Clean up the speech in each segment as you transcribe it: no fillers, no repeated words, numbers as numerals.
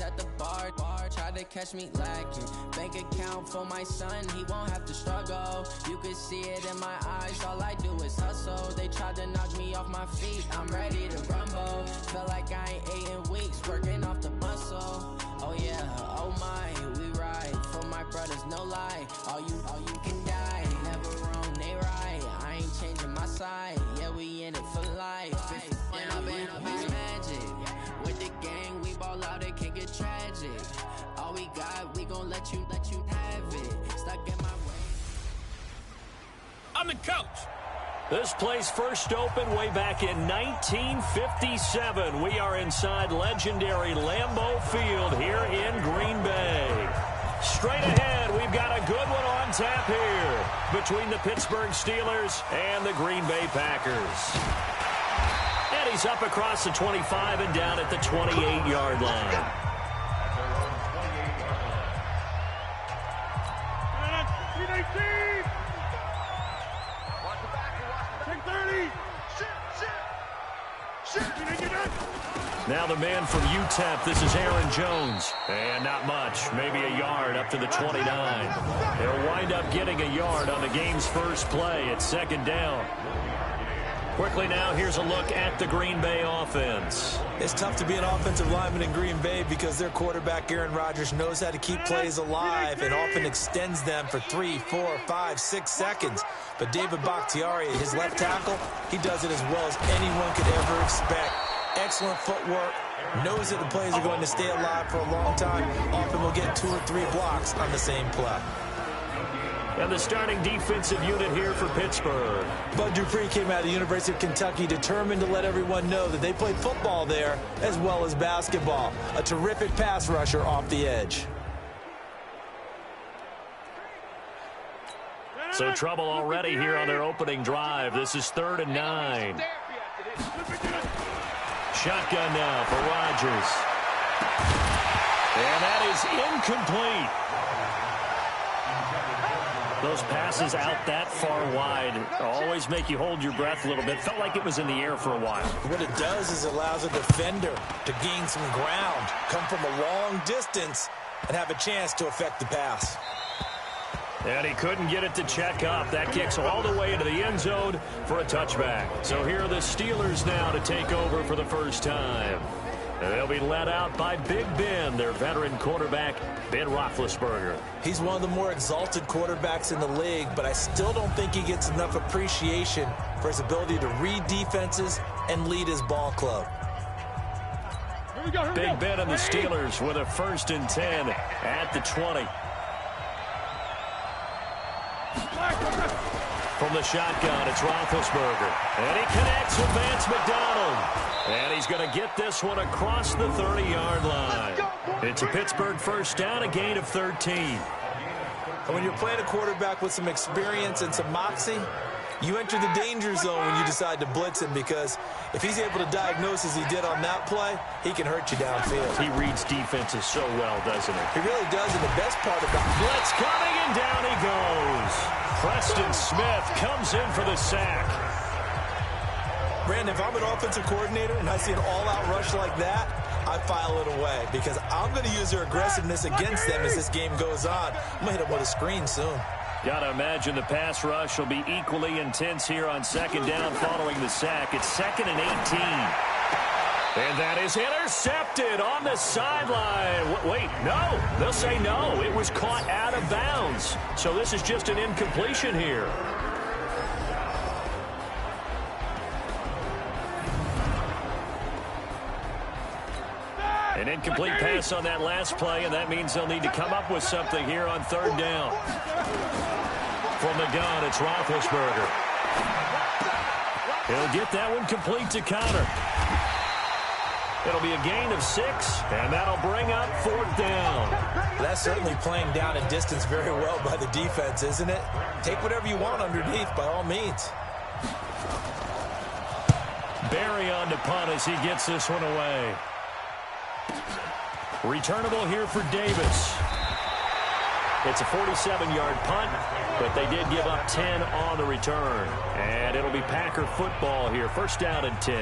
at the bar, try to catch me lacking. Bank account for my son, he won't have to struggle. You can see it in my eyes, all I do is hustle. They tried to knock me off my feet, I'm ready to rumble. Feel like I ain't ate in weeks, working off the muscle. Oh yeah, oh my, we ride for my brothers, no lie. All you can die, never wrong, they right. I ain't changing my side, yeah, we in it for life. And I've been magic. With the gang, we ball out, it can get tragic. All we got, we gon' let you have it. Stuck in my way. I'm the coach. This place first opened way back in 1957. We are inside legendary Lambeau Field here in Green Bay. Straight ahead, we've got a good one on tap here between the Pittsburgh Steelers and the Green Bay Packers. And he's up across the 25 and down at the 28-yard line. Now the man from UTEP, this is Aaron Jones. And not much, maybe a yard up to the 29. They'll wind up getting a yard on the game's first play. It's second down. Quickly now, here's a look at the Green Bay offense. It's tough to be an offensive lineman in Green Bay because their quarterback, Aaron Rodgers, knows how to keep plays alive and often extends them for 3, 4, 5, 6 seconds. But David Bakhtiari, his left tackle, he does it as well as anyone could ever expect. Excellent footwork, knows that the plays are going to stay alive for a long time. Often will get 2 or 3 blocks on the same play. And the starting defensive unit here for Pittsburgh. Bud Dupree came out of the University of Kentucky determined to let everyone know that they played football there as well as basketball. A terrific pass rusher off the edge. So trouble already here on their opening drive. This is 3rd and 9. Shotgun now for Rodgers. And that is incomplete. Those passes out that far wide always make you hold your breath a little bit. Felt like it was in the air for a while. What it does is it allows a defender to gain some ground, come from a long distance, and have a chance to affect the pass. And he couldn't get it to check up. That kicks all the way into the end zone for a touchback. So here are the Steelers now to take over for the first time. And they'll be led out by Big Ben, their veteran quarterback, Ben Roethlisberger. He's one of the more exalted quarterbacks in the league, but I still don't think he gets enough appreciation for his ability to read defenses and lead his ball club. Big Ben and the Steelers with a 1st and 10 at the 20. From the shotgun, it's Roethlisberger. And he connects with Vance McDonald. And he's going to get this one across the 30-yard line. It's a Pittsburgh first down, a gain of 13. And when you're playing a quarterback with some experience and some moxie, you enter the danger zone when you decide to blitz him, because if he's able to diagnose as he did on that play, he can hurt you downfield. He reads defenses so well, doesn't he? He really does, and the best part about it. Blitz coming, and down he goes. Preston Smith comes in for the sack. Brandon, if I'm an offensive coordinator and I see an all-out rush like that, I file it away, because I'm going to use their aggressiveness against them as this game goes on. I'm going to hit them with a screen soon. Got to imagine the pass rush will be equally intense here on second down following the sack. It's 2nd and 18. And that is intercepted on the sideline. Wait, no. They'll say no. It was caught out of bounds. So this is just an incompletion here. An incomplete pass on that last play, and that means they'll need to come up with something here on 3rd down. From the gun, it's Roethlisberger. He'll get that one complete to Connor. It'll be a gain of 6, and that'll bring up 4th down. That's certainly playing down a distance very well by the defense, isn't it? Take whatever you want underneath, by all means. Barry on to punt as he gets this one away. Returnable here for Davis. It's a 47-yard punt, but they did give up 10 on the return. And it'll be Packer football here. First down and 10.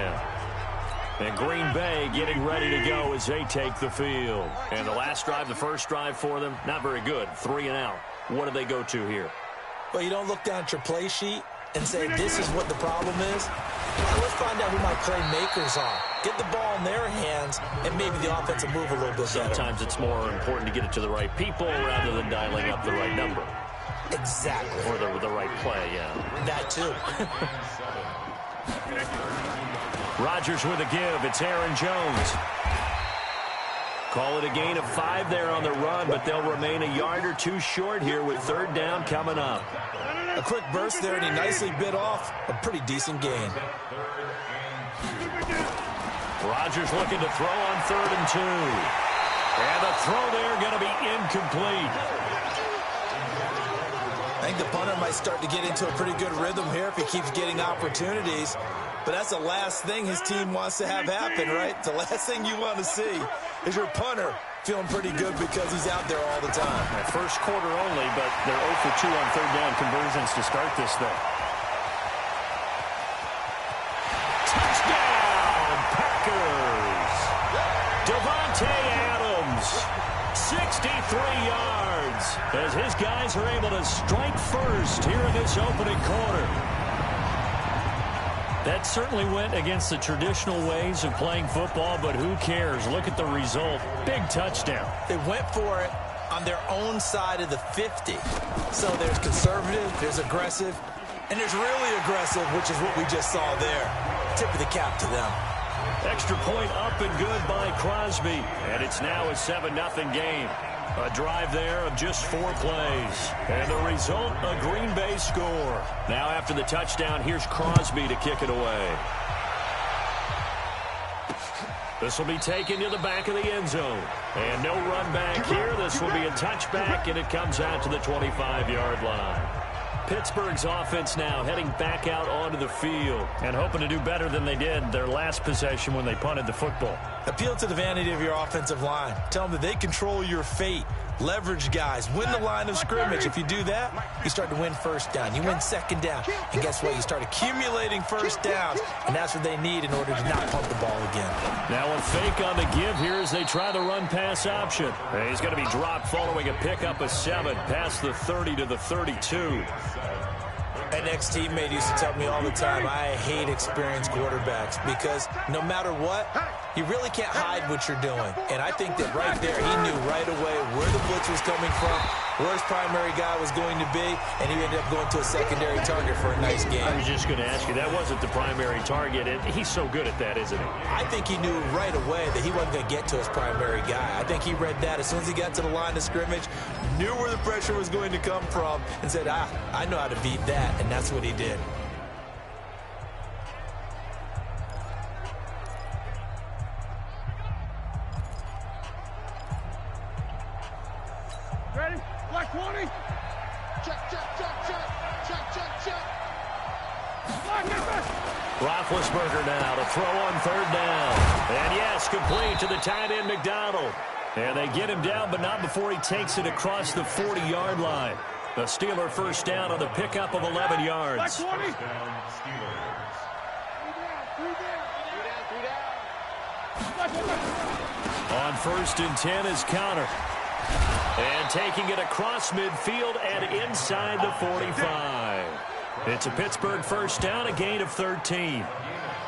And Green Bay getting ready to go as they take the field. And the last drive, the first drive for them, not very good. 3 and out. What do they go to here? Well, you don't look down at your play sheet and say, this is what the problem is. Well, let's find out who my playmakers are. Get the ball in their hands, and maybe the offense will move a little bit better. Sometimes it's more important to get it to the right people rather than dialing up the right number. Exactly. Or the right play, yeah. That too. Rodgers with a give. It's Aaron Jones. Call it a gain of 5 there on the run, but they'll remain a yard or 2 short here with 3rd down coming up. A quick burst there, and he nicely bit off a pretty decent gain. Rodgers looking to throw on 3rd and 2. And the throw there going to be incomplete. I think the punter might start to get into a pretty good rhythm here if he keeps getting opportunities. But that's the last thing his team wants to have happen, right? The last thing you want to see is your punter feeling pretty good because he's out there all the time. First quarter only, but they're 0 for 2 on 3rd down conversions to start this thing. Touchdown, Packers! Devontae Adams, 63 yards, as his guys are able to strike first here in this opening quarter. That certainly went against the traditional ways of playing football, but who cares? Look at the result. Big touchdown. They went for it on their own side of the 50. So there's conservative, there's aggressive, and there's really aggressive, which is what we just saw there. Tip of the cap to them. Extra point up and good by Crosby. And it's now a 7-0 game. A drive there of just 4 plays. And the result, a Green Bay score. Now after the touchdown, here's Crosby to kick it away. This will be taken to the back of the end zone. And no run back here. This will be a touchback, and it comes out to the 25-yard line. Pittsburgh's offense now heading back out onto the field and hoping to do better than they did their last possession when they punted the football. Appeal to the vanity of your offensive line. Tell them that they control your fate. Leverage guys. Win the line of scrimmage. If you do that, you start to win 1st down. You win 2nd down. And guess what? You start accumulating 1st downs. And that's what they need in order to not punt the ball again. Now a fake on the give here as they try the run-pass option. And he's going to be dropped following a pickup of 7 past the 30 to the 32. An ex-teammate used to tell me all the time, I hate experienced quarterbacks because no matter what, you really can't hide what you're doing. And I think that right there, he knew right away where the blitz was coming from, where his primary guy was going to be, and he ended up going to a secondary target for a nice game. I was just going to ask you, that wasn't the primary target, and he's so good at that, isn't he? I think he knew right away that he wasn't going to get to his primary guy. I think he read that as soon as he got to the line of scrimmage, knew where the pressure was going to come from, and said, I know how to beat that, and that's what he did. Ready? Black 20. Check, check, check, check. Check, check, check. Black, Roethlisberger now to throw on 3rd down. And yes, complete to the tight end McDonald. And they get him down, but not before he takes it across the 40-yard line. The Steeler 1st down on the pickup of 11 yards. Black 20. On 1st and 10 is Connor. And taking it across midfield and inside the 45. It's a Pittsburgh 1st down, a gain of 13.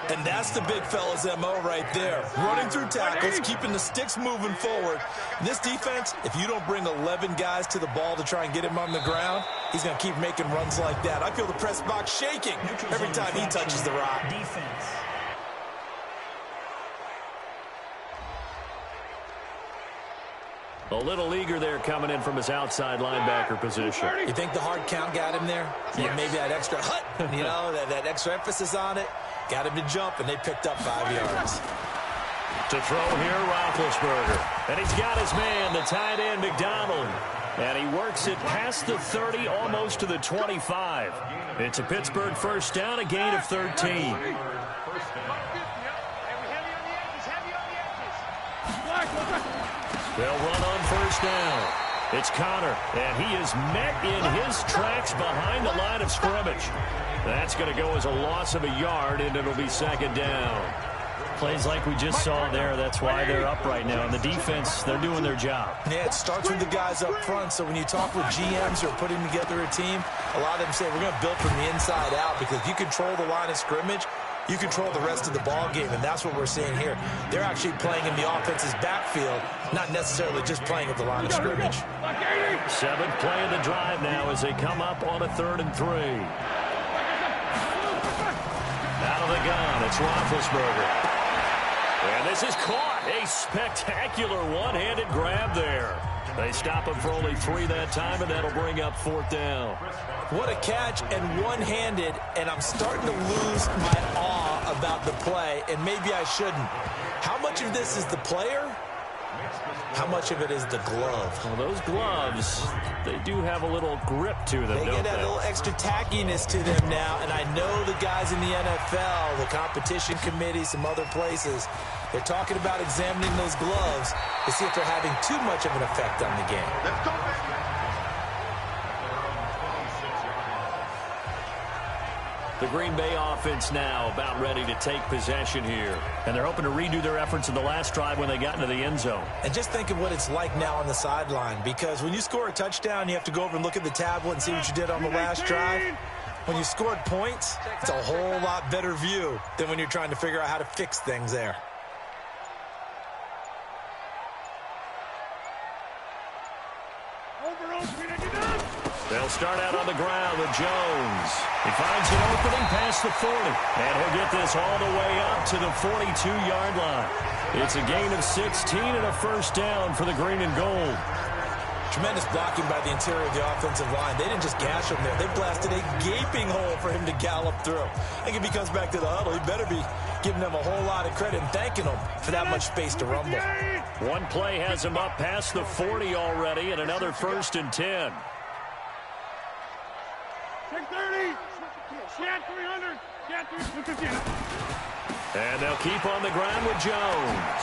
And that's the big fella's MO right there. Running through tackles, keeping the sticks moving forward. This defense, if you don't bring 11 guys to the ball to try and get him on the ground, he's going to keep making runs like that. I feel the press box shaking every time he touches the rock. Defense. A little eager there coming in from his outside linebacker position. You think the hard count got him there? Yeah, maybe that extra hut, you know, that extra emphasis on it. Got him to jump, and they picked up 5 yards. To throw here, Roethlisberger. And he's got his man, the tight end, McDonald. And he works it past the 30, almost to the 25. It's a Pittsburgh 1st down, a gain of 13. They'll run on 1st down. It's Connor, and he is met in his tracks behind the line of scrimmage. That's going to go as a loss of a yard, and it'll be 2nd down. Plays like we just saw there. That's why they're up right now. And the defense, they're doing their job. Yeah, it starts with the guys up front. So when you talk with GMs who are putting together a team, a lot of them say we're going to build from the inside out, because if you control the line of scrimmage, you control the rest of the ball game, and that's what we're seeing here. They're actually playing in the offense's backfield, not necessarily just playing at the line of scrimmage. Seventh play of the drive now as they come up on a 3rd and 3. Out of the gun, it's Roethlisberger. And this is caught. A spectacular one-handed grab there. They stop him for only 3 that time, and that'll bring up 4th down. What a catch, and one-handed, and I'm starting to lose my awe about the play, and maybe I shouldn't. How much of this is the player? How much of it is the glove? Well, those gloves, they do have a little grip to them, They don't get that little extra tackiness to them now, and I know the guys in the NFL, the competition committee, some other places, they're talking about examining those gloves to see if they're having too much of an effect on the game. Let's go, The Green Bay offense now about ready to take possession here. And they're hoping to redo their efforts in the last drive when they got into the end zone. And just think of what it's like now on the sideline, because when you score a touchdown, you have to go over and look at the tablet and see what you did on the last drive. When you scored points, it's a whole lot better view than when you're trying to figure out how to fix things there. They'll start out on the ground with Jones. He finds an opening past the 40. And he'll get this all the way up to the 42-yard line. It's a gain of 16 and a 1st down for the green and gold. Tremendous blocking by the interior of the offensive line. They didn't just gash him there. They blasted a gaping hole for him to gallop through. I think if he comes back to the huddle, he better be giving them a whole lot of credit and thanking them for that much space to rumble. One play has him up past the 40 already, and another 1st and 10. Check 30. Check 300. Check 350. And they'll keep on the ground with Jones.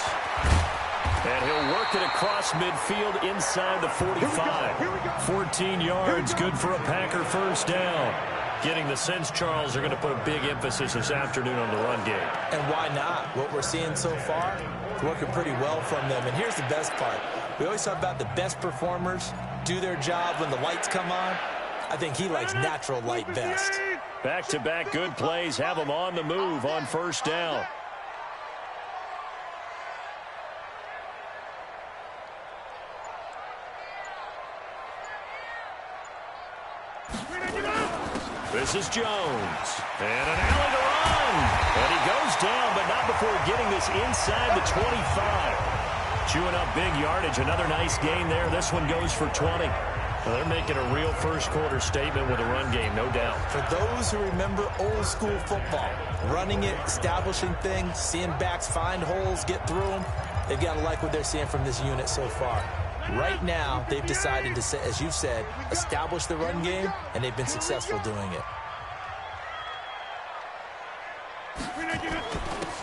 And he'll work it across midfield inside the 45. 14 yards, good for a Packer 1st down. Getting the sense, Charles, are going to put a big emphasis this afternoon on the run game. And why not? What we're seeing so far, it's working pretty well from them. And here's the best part. We always talk about the best performers do their job when the lights come on. I think he likes natural light best. Back-to-back good plays have him on the move on 1st down. This is Jones. And an alley to run. And he goes down, but not before getting this inside the 25. Chewing up big yardage. Another nice gain there. This one goes for 20. Well, they're making a real first-quarter statement with a run game, no doubt. For those who remember old-school football, running it, establishing things, seeing backs find holes, get through them, they've got to like what they're seeing from this unit so far. Right now, they've decided to, as you've said, establish the run game, and they've been successful doing it.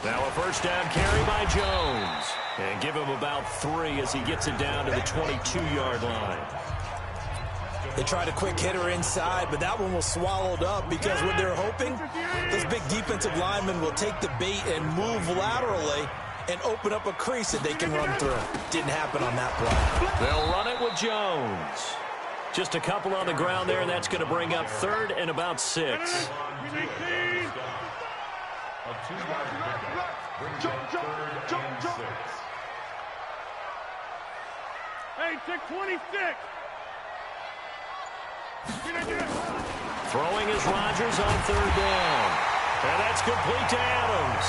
Now a 1st down carry by Jones. And give him about 3 as he gets it down to the 22-yard line. They tried a quick hitter inside, but that one was swallowed up because what they're hoping, those big defensive linemen will take the bait and move laterally and open up a crease that they can run through. Didn't happen on that play. They'll run it with Jones. Just a couple on the ground there, and that's going to bring up 3rd and about 6. Hey, check 26. Throwing is Rodgers on 3rd down. And that's complete to Adams.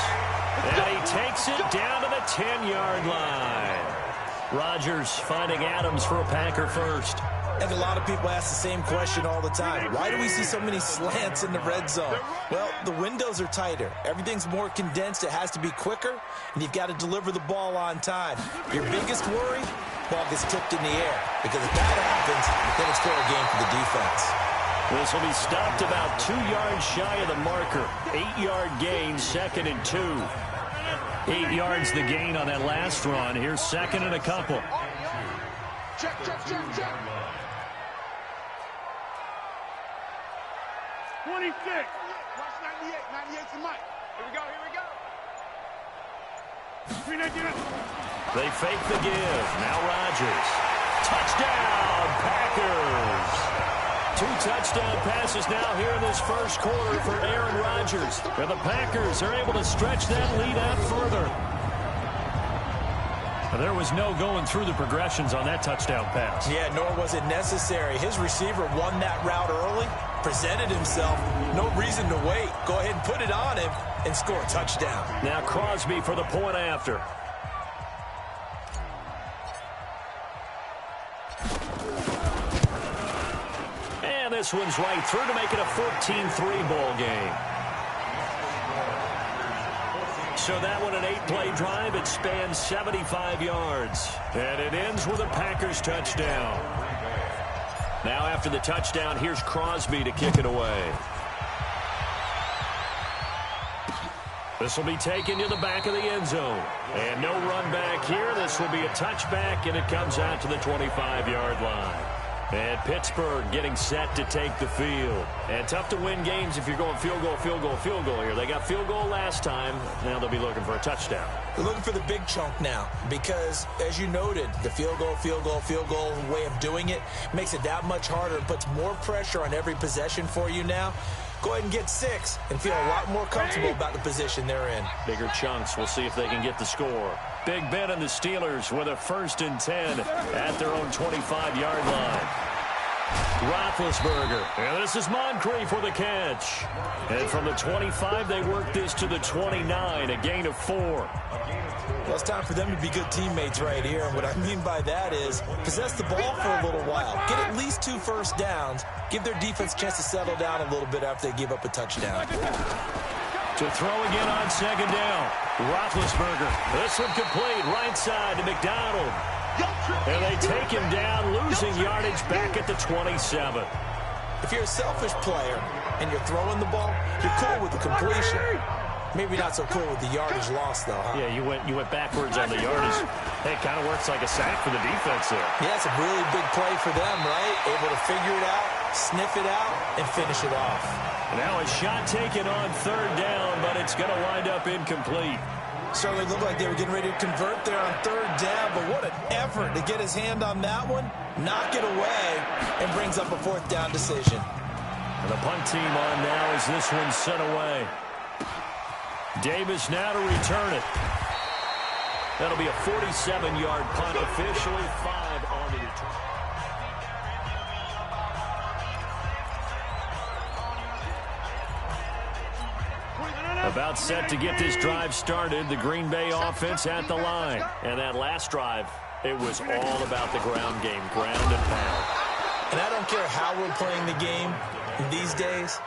And he takes it down to the 10-yard line. Rodgers finding Adams for a Packer 1st. And a lot of people ask the same question all the time. Why do we see so many slants in the red zone? Well, the windows are tighter. Everything's more condensed. It has to be quicker, and you've got to deliver the ball on time. Your biggest worry, ball gets tipped in the air. Because if that happens, then it's fair game for the defense. This will be stopped about 2 yards shy of the marker. 8-yard gain, 2nd and 2. 8 yards the gain on that last run. Here's 2nd and a couple. Check, check, check, check. 26. Watch 98. 98's the mic. Here we go, here we go. They fake the give. Now Rodgers. Touchdown, Packers. 2 touchdown passes now here in this first quarter for Aaron Rodgers. And the Packers are able to stretch that lead out further. There was no going through the progressions on that touchdown pass. Yeah, nor was it necessary. His receiver won that route early, presented himself. No reason to wait. Go ahead and put it on him and score a touchdown. Now Crosby for the point after. And this one's right through to make it a 14-3 ball game. So that one, an 8-play drive. It spans 75 yards. And it ends with a Packers touchdown. Now after the touchdown, here's Crosby to kick it away. This will be taken to the back of the end zone. And no run back here. This will be a touchback, and it comes out to the 25-yard line. And Pittsburgh getting set to take the field. And tough to win games if you're going field goal, field goal, field goal here. They got field goal last time. Now they'll be looking for a touchdown. They're looking for the big chunk now because, as you noted, the field goal way of doing it makes it that much harder and puts more pressure on every possession for you now. Go ahead and get 6 and feel a lot more comfortable about the position they're in. Bigger chunks. We'll see if they can get the score. Big Ben and the Steelers with a 1st and 10 at their own 25-yard line. Roethlisberger. And this is Moncrief for the catch. And from the 25, they work this to the 29, a gain of 4. Well, it's time for them to be good teammates right here. And what I mean by that is possess the ball for a little while. Get at least 2 first downs. Give their defense a chance to settle down a little bit after they give up a touchdown. To throw again on 2nd down. Roethlisberger. This one complete. Right side to McDonald. And they take him down, losing yardage back at the 27. If you're a selfish player and you're throwing the ball, you're cool with the completion. Maybe not so cool with the yardage loss, though, huh? Yeah, you went backwards on the yardage. Hey, it kind of works like a sack for the defense there. Yeah, it's a really big play for them, right? Able to figure it out, sniff it out, and finish it off. Now a shot taken on 3rd down, but it's going to wind up incomplete. Certainly looked like they were getting ready to convert there on 3rd down, but what an effort to get his hand on that one, knock it away, and brings up a 4th down decision. And the punt team on now as this one's sent away. Davis now to return it. That'll be a 47-yard punt, officially 5 on the return. About set to get this drive started. The Green Bay offense at the line. And that last drive, it was all about the ground game, ground and pound. And I don't care how we're playing the game these days,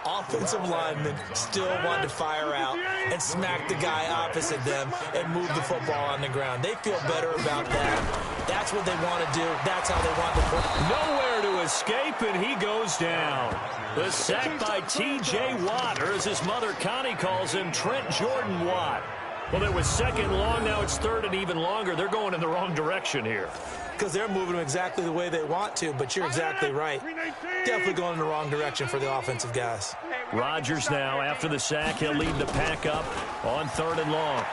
offensive linemen still want to fire out and smack the guy opposite them and move the football on the ground. They feel better about that. That's what they want to do. That's how they want to play. Nowhere to escape, and he goes down. The sack by T.J. Watt, or as his mother Connie calls him, Trent Jordan Watt. Well, it was 2nd long. Now it's 3rd and even longer. They're going in the wrong direction here. Because they're moving them exactly the way they want to, but you're exactly right. Definitely going in the wrong direction for the offensive guys. Rodgers now, after the sack, he'll lead the pack up on 3rd and long.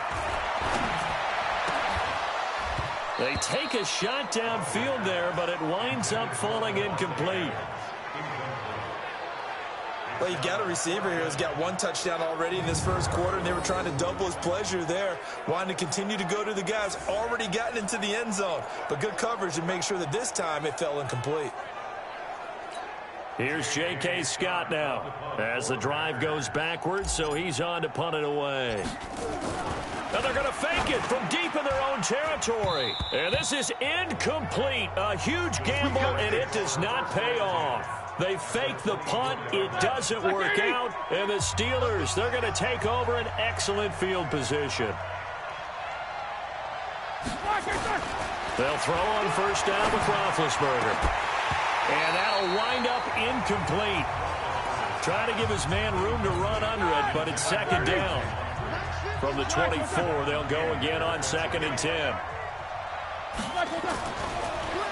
They take a shot downfield there, but it winds up falling incomplete. Well, you've got a receiver here who's got 1 touchdown already in this first quarter, and they were trying to double his pleasure there, wanting to continue to go to the guys already gotten into the end zone. But good coverage to make sure that this time it fell incomplete. Here's J.K. Scott now as the drive goes backwards, so he's on to punt it away. And they're going to fake it from deep in their own territory. And this is incomplete. A huge gamble, and it does not pay off. They fake the punt. It doesn't work out. And the Steelers, they're going to take over an excellent field position. They'll throw on 1st down with Roethlisberger. And that'll wind up incomplete. Trying to give his man room to run under it, but it's 2nd down. From the 24, they'll go again on 2nd and 10.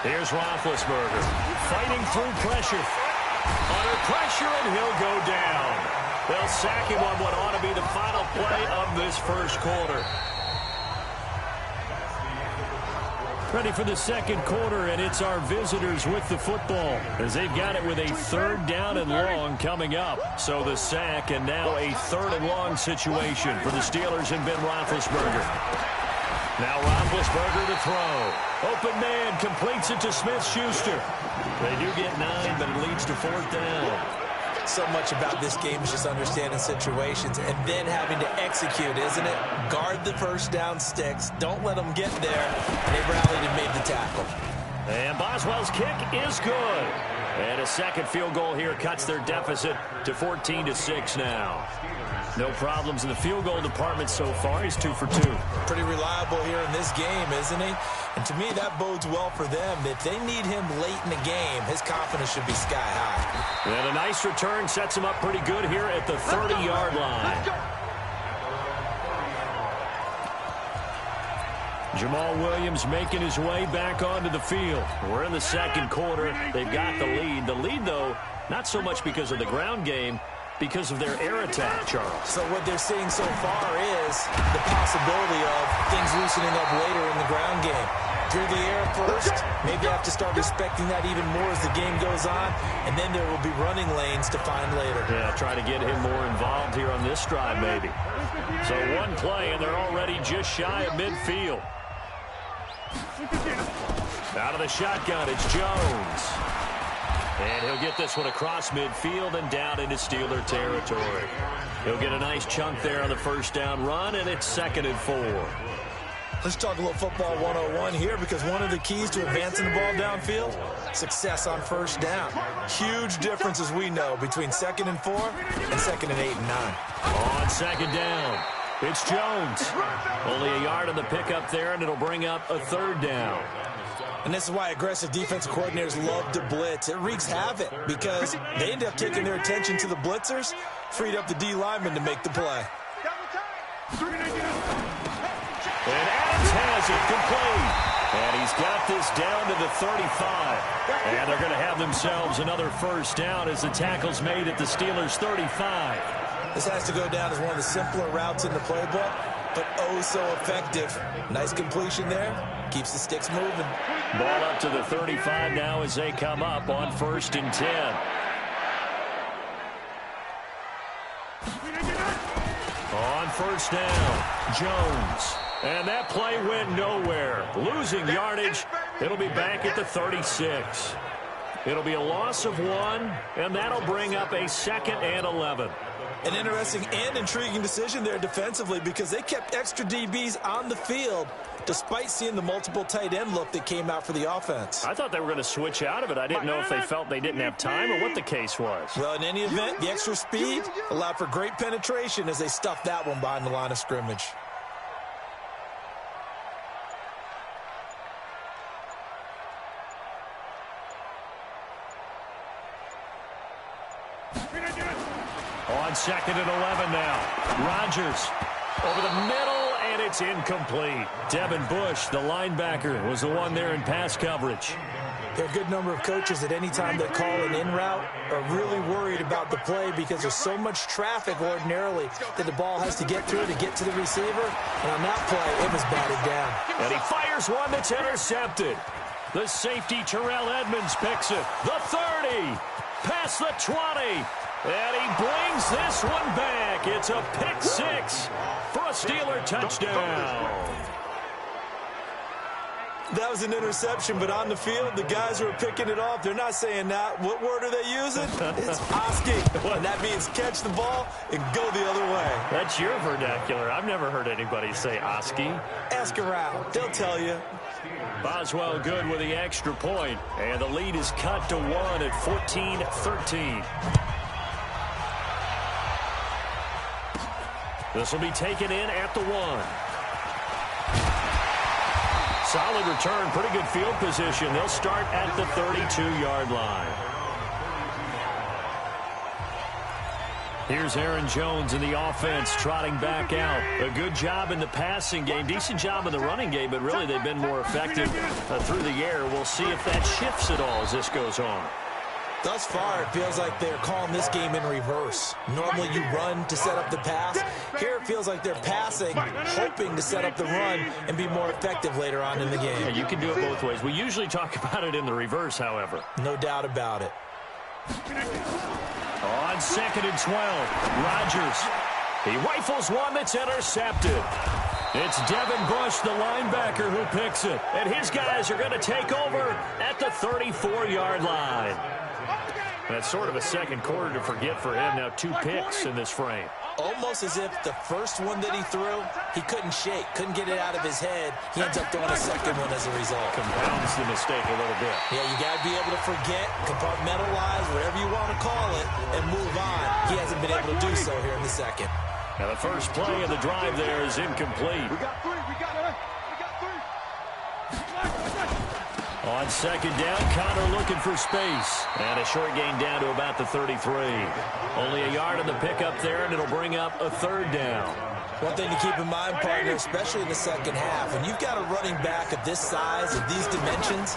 Here's Roethlisberger fighting through pressure. Under pressure, and he'll go down. They'll sack him on what ought to be the final play of this first quarter. Ready for the second quarter, and it's our visitors with the football as they've got it with a 3rd down and long coming up. So the sack, and now a 3rd and long situation for the Steelers and Ben Roethlisberger. Now Roethlisberger to throw. Open man completes it to Smith-Schuster. They do get 9, but it leads to 4th down. So much about this game is just understanding situations and then having to execute, isn't it? Guard the first down sticks. Don't let them get there. And they rallied and made the tackle. And Boswell's kick is good. And a second field goal here cuts their deficit to 14-6 now. No problems in the field goal department so far. He's 2 for 2. Pretty reliable here in this game, isn't he? And to me, that bodes well for them. If they need him late in the game, his confidence should be sky high. And a nice return sets him up pretty good here at the 30-yard line. Jamal Williams making his way back onto the field. We're in the second quarter. They've got the lead. The lead, though, not so much because of the ground game, because of their air attack, Charles. So what they're seeing so far is the possibility of things loosening up later in the ground game. Through the air first, maybe have to start respecting that even more as the game goes on, and then there will be running lanes to find later. Yeah, try to get him more involved here on this drive, maybe. So one play, and they're already just shy of midfield. Out of the shotgun, it's Jones. And he'll get this one across midfield and down into Steeler territory. He'll get a nice chunk there on the first down run, and it's 2nd and 4. Let's talk a little football 101 here, because one of the keys to advancing the ball downfield, success on first down. Huge difference, as we know, between 2nd and 4 and 2nd and 8 and 9. On 2nd down, it's Jones. Only a yard on the pickup there, and it'll bring up a 3rd down. And this is why aggressive defensive coordinators love to blitz. It wreaks havoc because they end up taking their attention to the blitzers, freed up the D lineman to make the play. And Adams has it complete. And he's got this down to the 35. And they're going to have themselves another first down as the tackle's made at the Steelers' 35. This has to go down as one of the simpler routes in the playbook, but oh so effective. Nice completion there. Keeps the sticks moving. Ball up to the 35 now as they come up on 1st and 10. On 1st down, Jones. And that play went nowhere. Losing yardage. It'll be back at the 36. It'll be a loss of 1, and that'll bring up a 2nd and 11. An interesting and intriguing decision there defensively, because they kept extra DBs on the field despite seeing the multiple tight end look that came out for the offense. I thought they were going to switch out of it. I didn't know if they felt they didn't have time or what the case was. Well, in any event, the extra speed allowed for great penetration as they stuffed that one behind the line of scrimmage. On 2nd and 11 now. Rodgers over the middle, and it's incomplete. Devin Bush, the linebacker, was the one there in pass coverage. There are a good number of coaches at any time they call an in route are really worried about the play because there's so much traffic ordinarily that the ball has to get through to get to the receiver. And on that play, it was batted down. And he fires one that's intercepted. The safety, Terrell Edmonds, picks it. The 30, past the 20. And he brings this one back. It's a pick 6 for a Steeler touchdown. That was an interception, but on the field, the guys who are picking it off, they're not saying that. What word are they using? It's asking. And that means catch the ball and go the other way. That's your vernacular. I've never heard anybody say asking. Ask around. They'll tell you. Boswell good with the extra point. And the lead is cut to 1 at 14-13. This will be taken in at the 1. Solid return, pretty good field position. They'll start at the 32-yard line. Here's Aaron Jones in the offense trotting back out. A good job in the passing game, decent job in the running game, but really they've been more effective through the air. We'll see if that shifts at all as this goes on. Thus far, it feels like they're calling this game in reverse. Normally you run to set up the pass. Here it feels like they're passing, hoping to set up the run and be more effective later on in the game. Yeah, you can do it both ways. We usually talk about it in the reverse, however. No doubt about it. On 2nd and 12, Rodgers. He rifles one that's intercepted. It's Devin Bush, the linebacker, who picks it. And his guys are going to take over at the 34-yard line. That's sort of a second quarter to forget for him. Now 2 picks in this frame. Almost as if the first one that he threw, he couldn't shake, couldn't get it out of his head. He ends up throwing a second one as a result. Compounds the mistake a little bit. Yeah, you got to be able to forget, compartmentalize, whatever you want to call it, and move on. He hasn't been able to do so here in the second. Now the first play of the drive there is incomplete. We got 3. We got 3. On 2nd down, Connor looking for space. And a short gain down to about the 33. Only a yard on the pickup there, and it'll bring up a 3rd down. One thing to keep in mind, partner, especially in the second half, when you've got a running back of this size, of these dimensions,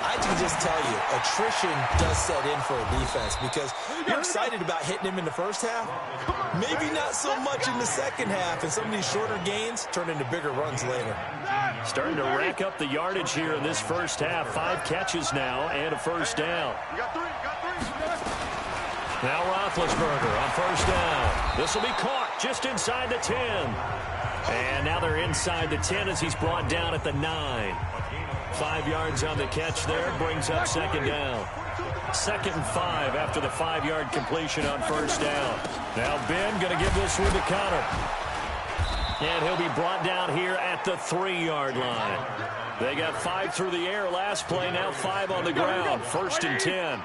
I can just tell you, attrition does set in for a defense because you're excited about hitting him in the first half. Maybe not so much in the second half, and some of these shorter gains turn into bigger runs later. Starting to rack up the yardage here in this first half. 5 catches now and a first down. Now Roethlisberger on first down. This will be caught just inside the 10. And now they're inside the 10 as he's brought down at the 9. 5 yards on the catch there, brings up 2nd down. 2nd and 5 after the 5-yard completion on first down. Now Ben going to give this one to Connor. And he'll be brought down here at the 3-yard line. They got 5 through the air last play, now 5 on the ground. 1st and 10.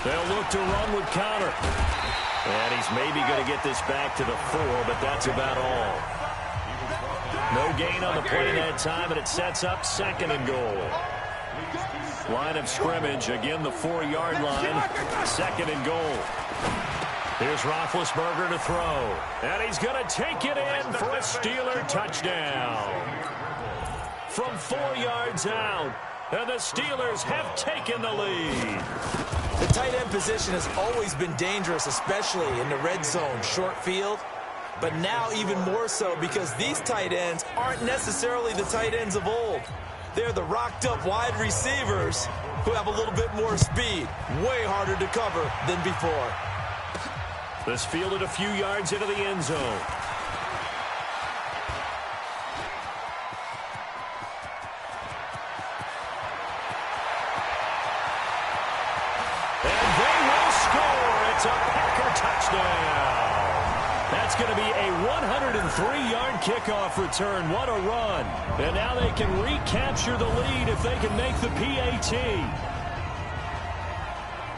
They'll look to run with Connor. And he's maybe going to get this back to the 4, but that's about all. No gain on the play that time, and it sets up 2nd and goal. Line of scrimmage, again the 4-yard line, 2nd and goal. Here's Roethlisberger to throw. And he's going to take it in for a Steeler touchdown. From 4 yards out, and the Steelers have taken the lead. The tight end position has always been dangerous, especially in the red zone, short field. But now even more so because these tight ends aren't necessarily the tight ends of old. They're the rocked-up wide receivers who have a little bit more speed. Way harder to cover than before. This fielded a few yards into the end zone. And they will score. It's a Packer touchdown. That's going to be a 103-yard kickoff return. What a run. And now they can recapture the lead if they can make the PAT.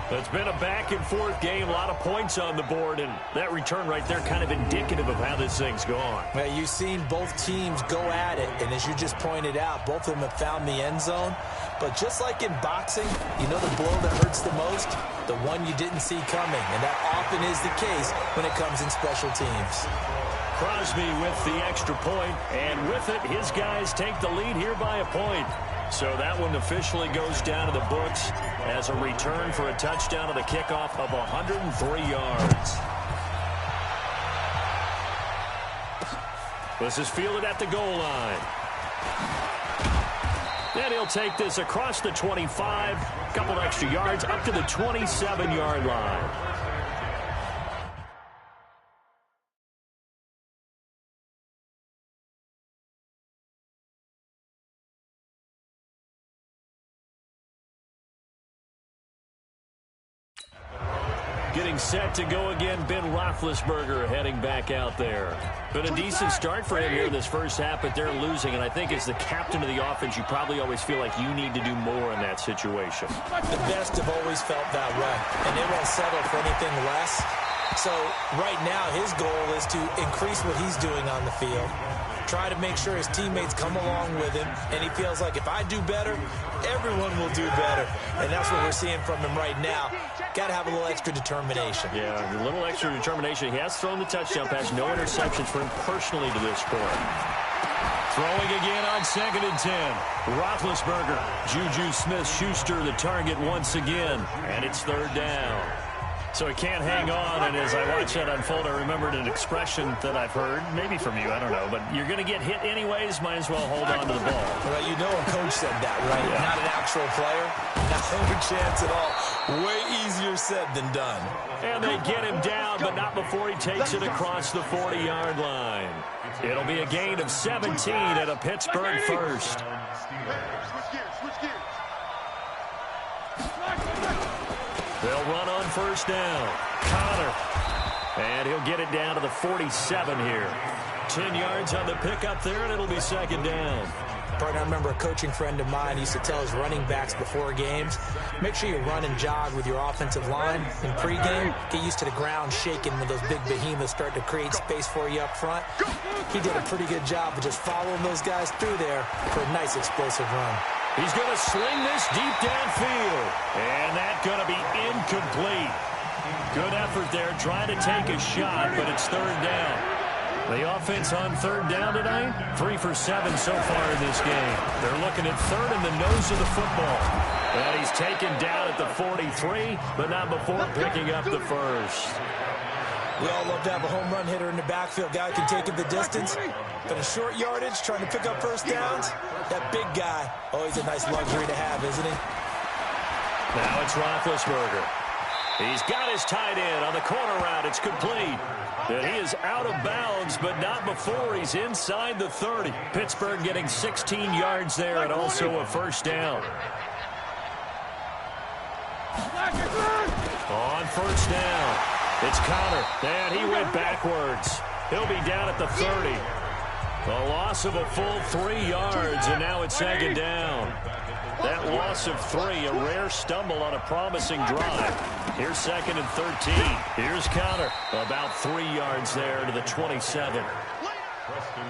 It's been a back-and-forth game, a lot of points on the board, and that return right there kind of indicative of how this thing's gone. Well, you've seen both teams go at it, and as you just pointed out, both of them have found the end zone. But just like in boxing, you know the blow that hurts the most? The one you didn't see coming, and that often is the case when it comes in special teams. Crosby with the extra point, and with it, his guys take the lead here by a point. So that one officially goes down to the books as a return for a touchdown on the kickoff of 103 yards. This is fielded at the goal line. And he'll take this across the 25, a couple extra yards, up to the 27-yard line. Getting set to go again, Ben Roethlisberger heading back out there. Been a decent start for him here this first half, but they're losing. And I think as the captain of the offense, you probably always feel like you need to do more in that situation. The best have always felt that way, and they won't settle for anything less. So right now his goal is to increase what he's doing on the field, try to make sure his teammates come along with him, and he feels like if I do better, everyone will do better. And that's what we're seeing from him right now. Got to have a little extra determination. Yeah, a little extra determination. He has thrown the touchdown pass. No interceptions for him personally to this point. Throwing again on 2nd and 10. Roethlisberger. Juju Smith-Schuster the target once again. And it's 3rd down. So he can't hang on, and as I watch that unfold, I remembered an expression that I've heard, maybe from you, I don't know, but you're going to get hit anyways, might as well hold on to the ball. Well, you know a coach said that, right? Yeah. Not an actual player. No chance at all. Way easier said than done. And they get him down, but not before he takes it across the 40-yard line. It'll be a gain of 17 at a Pittsburgh first. They'll run on 1st down. Connor. And he'll get it down to the 47 here. 10 yards on the pickup there, and it'll be 2nd down. Partner, I remember a coaching friend of mine used to tell his running backs before games, make sure you run and jog with your offensive line in pregame. Get used to the ground shaking when those big behemoths start to create space for you up front. He did a pretty good job of just following those guys through there for a nice explosive run. He's going to sling this deep downfield. And that's going to be incomplete. Good effort there trying to take a shot, but it's 3rd down. The offense on 3rd down tonight, 3 for 7 so far in this game. They're looking at 3rd in the nose of the football. And he's taken down at the 43, but not before picking up the first. We all love to have a home run hitter in the backfield. Guy can take it the distance. But in short yardage, trying to pick up 1st downs, that big guy, always a nice luxury to have, isn't he? Now it's Roethlisberger. He's got his tight end on the corner route. It's complete. And he is out of bounds, but not before he's inside the 30. Pittsburgh getting 16 yards there and also a 1st down. On 1st down, it's Connor. And he went backwards. He'll be down at the 30. A loss of a full 3 yards, and now it's 2nd down. That loss of 3, a rare stumble on a promising drive. Here's 2nd and 13. Here's Connor. About 3 yards there to the 27.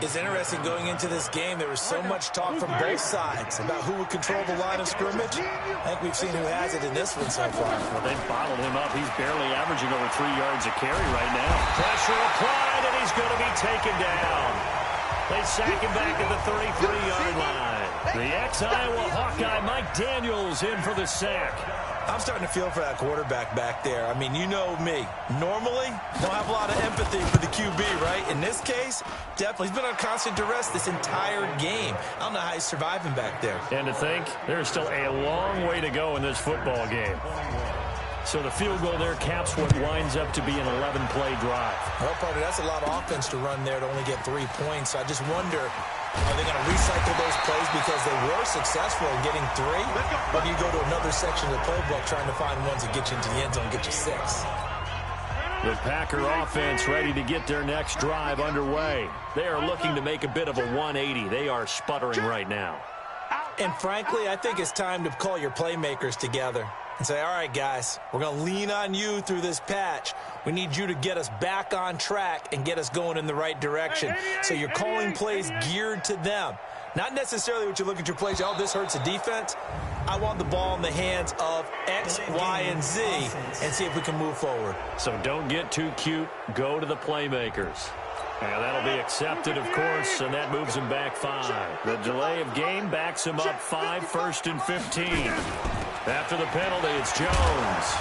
It's interesting going into this game. There was so much talk from both sides about who would control the line of scrimmage. I think we've seen who has it in this one so far. Well, they've bottled him up. He's barely averaging over 3 yards a carry right now. Pressure applied, and he's going to be taken down. They sack him back at the 33-yard line. The ex-Iowa Hawkeye Mike Daniels in for the sack. I'm starting to feel for that quarterback back there. I mean, you know me. Normally, don't have a lot of empathy for the QB, right? In this case, definitely. He's been on constant duress this entire game. I don't know how he's surviving back there. And to think, there's still a long way to go in this football game. So the field goal there caps what winds up to be an 11-play drive. Well, partner, that's a lot of offense to run there to only get 3 points. I just wonder, are they going to recycle those plays because they were successful in getting 3? Or do you go to another section of the playbook trying to find ones that get you into the end zone and get you 6? The Packer offense ready to get their next drive underway. They are looking to make a bit of a 180. They are sputtering right now. And frankly, I think it's time to call your playmakers together and say, all right, guys, we're going to lean on you through this patch. We need you to get us back on track and get us going in the right direction. So you're calling plays geared to them. Not necessarily what you look at your plays, oh, this hurts the defense. I want the ball in the hands of X, Y, and Z and see if we can move forward. So don't get too cute. Go to the playmakers. And that'll be accepted, of course, and that moves him back 5. The delay of game backs him up 5, 1st and 15. After the penalty, it's Jones.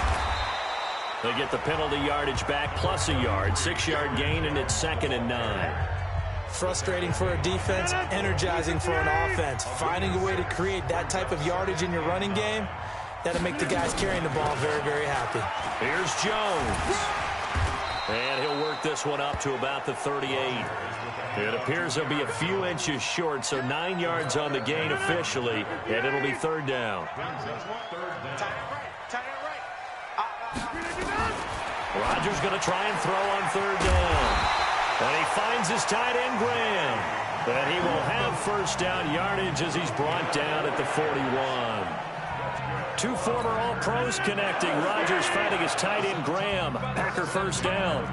They get the penalty yardage back plus a yard, 6-yard gain, and it's 2nd and 9. Frustrating for a defense, energizing for an offense. Finding a way to create that type of yardage in your running game, that'll make the guys carrying the ball very, very happy. Here's Jones. And he'll work this one up to about the 38. It appears he'll be a few inches short, so 9 yards on the gain officially, and it'll be 3rd down. Rodgers going to try and throw on 3rd down. And he finds his tight end, Graham. And he will have 1st down yardage as he's brought down at the 41. 2 former All-Pros connecting. Rodgers finding his tight end, Graham. Packer 1st down.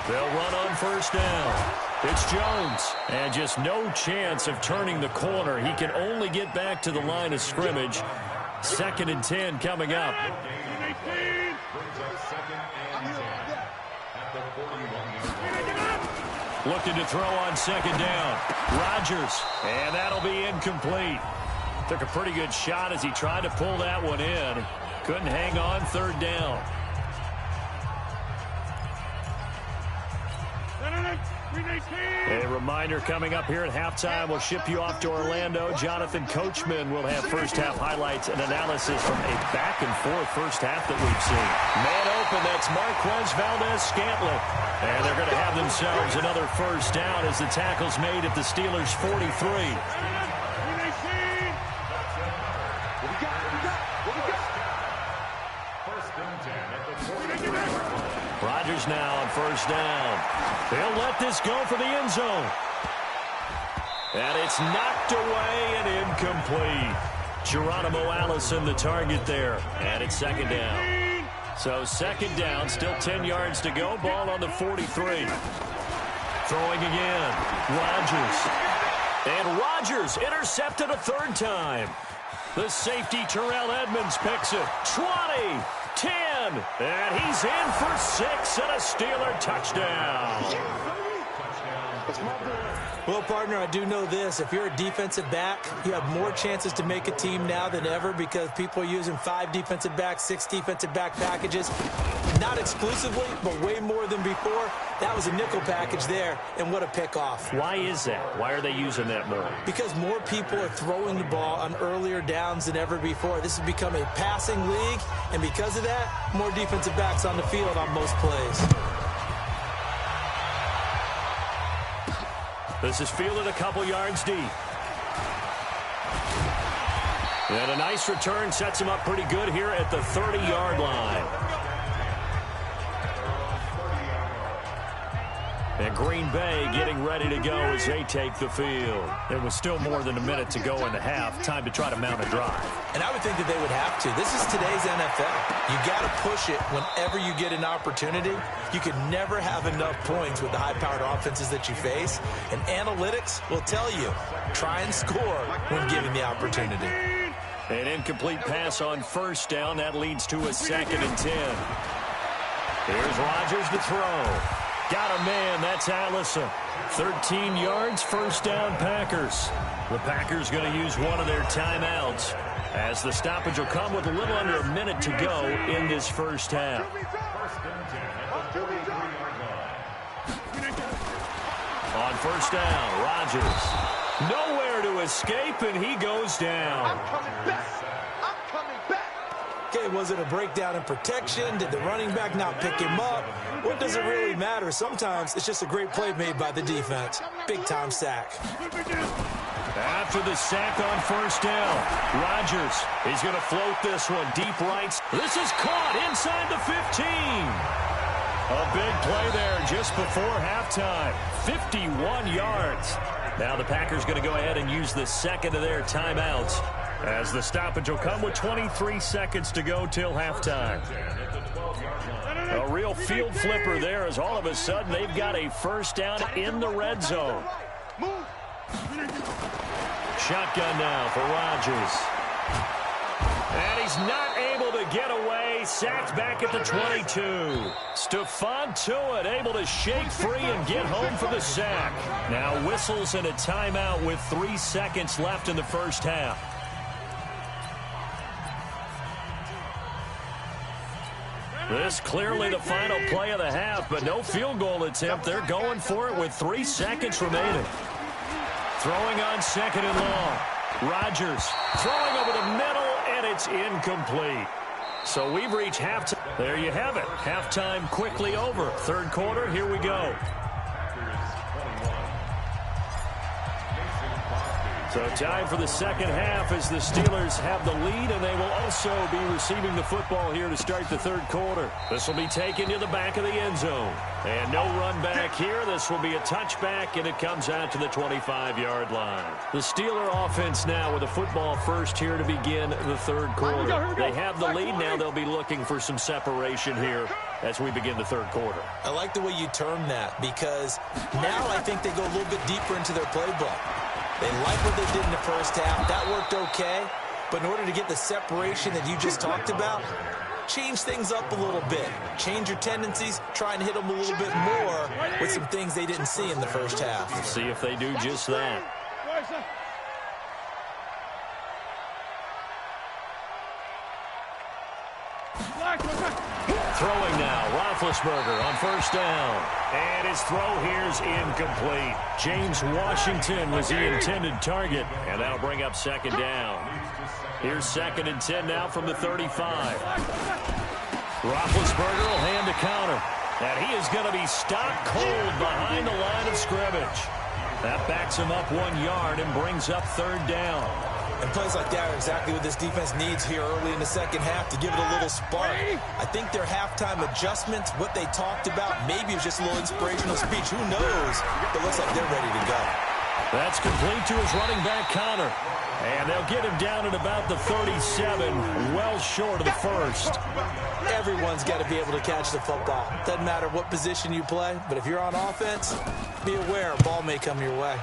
They'll run on 1st down. It's Jones. And just no chance of turning the corner. He can only get back to the line of scrimmage. 2nd and 10 coming up. Looking to throw on second down. Rodgers, and that'll be incomplete. Took a pretty good shot as he tried to pull that one in. Couldn't hang on third down. A reminder coming up here at halftime. We'll ship you off to Orlando. Jonathan Coachman will have first-half highlights and analysis from a back-and-forth first half that we've seen. Man open, that's Marquez Valdez-Scantling. And they're going to have themselves another first down as the tackle's made at the Steelers' 43. Rodgers now on first down. They'll let this go for the end zone. And it's knocked away and incomplete. Geronimo Allison the target there. And it's second down. So second down, still 10 yards to go. Ball on the 43. Throwing again. Rodgers. And Rodgers intercepted a third time. The safety Terrell Edmonds picks it. 20. 10, and he's in for 6 and a Steeler touchdown. Well, partner, I do know this. If you're a defensive back, you have more chances to make a team now than ever because people are using 5 defensive backs, 6 defensive back packages. Not exclusively, but way more than before. That was a nickel package there, and what a pickoff. Why is that? Why are they using that more? Because more people are throwing the ball on earlier downs than ever before. This has become a passing league, and because of that, more defensive backs on the field on most plays. This is fielded a couple yards deep. And a nice return sets him up pretty good here at the 30-yard line. And Green Bay getting ready to go as they take the field. There was still more than a minute to go in the half. Time to try to mount a drive. And I would think that they would have to. This is today's NFL. You got to push it whenever you get an opportunity. You can never have enough points with the high-powered offenses that you face. And analytics will tell you, try and score when given the opportunity. An incomplete pass on first down. That leads to a 2nd and 10. Here's Rodgers to throw. Got a man, that's Allison. 13 yards, first down Packers. The Packers going to use one of their timeouts as the stoppage will come with a little under a minute to go in this first half. On first down, Rodgers. Nowhere to escape, and he goes down. I'm coming back. I'm coming back. Okay, was it a breakdown in protection? Did the running back not pick him up? What does it really matter? Sometimes it's just a great play made by the defense. Big-time sack. After the sack on first down, Rodgers, he's going to float this one deep right. This is caught inside the 15. A big play there just before halftime. 51 yards. Now the Packers going to go ahead and use the second of their timeouts as the stoppage will come with 23 seconds to go till halftime. A real field flipper there as all of a sudden they've got a first down in the red zone. Shotgun now for Rodgers. And he's not able to get away. Sacked back at the 22. Stephon Tuitt able to shake free and get home for the sack. Now whistles and a timeout with 3 seconds left in the first half. This clearly the final play of the half, but no field goal attempt. They're going for it with 3 seconds remaining. Throwing on second and long. Rodgers throwing over the middle, and it's incomplete. So we've reached halftime. There you have it. Halftime quickly over. Third quarter, here we go. So time for the second half as the Steelers have the lead, and they will also be receiving the football here to start the third quarter. This will be taken to the back of the end zone. And no run back here. This will be a touchback, and it comes out to the 25-yard line. The Steeler offense now with a football first here to begin the third quarter. They have the lead. Now they'll be looking for some separation here as we begin the third quarter. I like the way you term that because now I think they go a little bit deeper into their playbook. They like what they did in the first half. That worked okay. But in order to get the separation that you just talked about, change things up a little bit. Change your tendencies, try and hit them a little bit more with some things they didn't see in the first half. See if they do just that. Throwing now, Roethlisberger on first down. And his throw here's incomplete. James Washington was the intended target, and that'll bring up second down. Here's 2nd and 10 now from the 35. Roethlisberger will hand a counter, and he is going to be stopped cold behind the line of scrimmage. That backs him up 1 yard and brings up 3rd down. And plays like that are exactly what this defense needs here early in the second half to give it a little spark. I think their halftime adjustments, what they talked about, maybe it was just a little inspirational speech. Who knows? But it looks like they're ready to go. That's complete to his running back, Connor. And they'll get him down at about the 37, well short of the first. Everyone's got to be able to catch the football. Doesn't matter what position you play, but if you're on offense, be aware a ball may come your way.